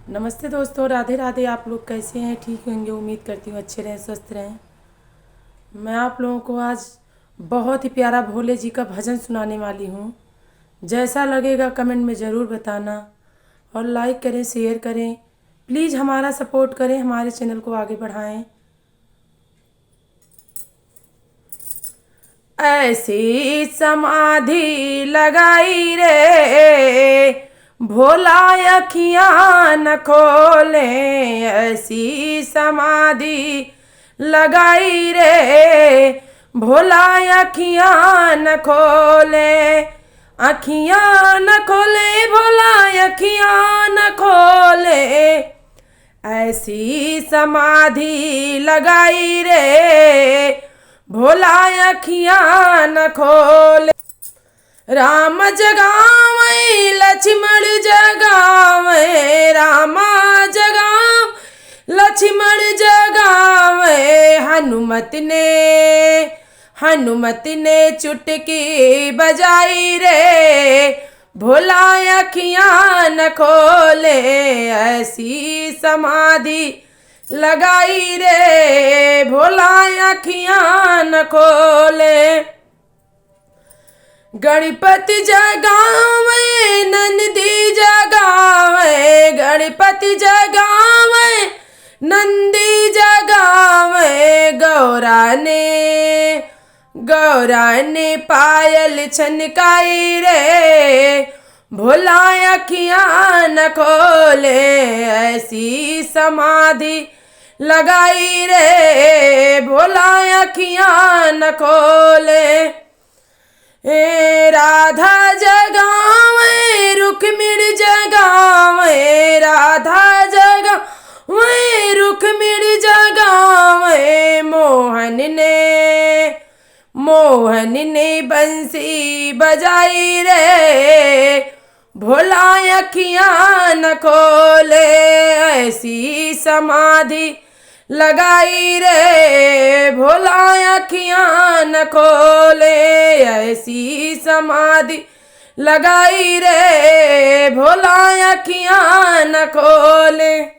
नमस्ते दोस्तों, राधे राधे। आप लोग कैसे हैं? ठीक होंगे, उम्मीद करती हूँ अच्छे रहें, स्वस्थ रहें। मैं आप लोगों को आज बहुत ही प्यारा भोले जी का भजन सुनाने वाली हूँ। जैसा लगेगा कमेंट में ज़रूर बताना और लाइक करें, शेयर करें। प्लीज़ हमारा सपोर्ट करें, हमारे चैनल को आगे बढ़ाएं। ऐसी समाधि लगाई रे, भोला अखियाँ न खोले। ऐसी समाधि लगाई रे, भोला अखियाँ न खोले। अखियाँ न खोले, भोला अखियाँ न खोले। ऐसी समाधि लगाई रे, भोला अखियाँ न खोले। राम जगावे लक्ष्मण जगावे, रामा जगावे लक्ष्मण जगावे। हनुमत ने चुटकी बजाई रे, भोला अखियाँ न खोले। ऐसी समाधि लगाई रे, भोला अखियाँ न खोले। गणपति जगावे नंदी जगावे, गणपति जगावे नंदी जगावे। गौरा ने पायल छनकाई रे, भोला अखियाँ न खोले। ऐसी समाधि लगाई रे, भोला अखियाँ न खोले। राधा जगावे रुक्मिणी जगावे, राधा जगावे रुक्मिणी जगावे। मोहन ने बंसी बजाई रे, भोला अखियाँ न खोले। ऐसी समाधि लगाई रे, भोला अखियाँ न खोले। ऐसी समाधि लगाई रे, भोला अखियाँ न खोले।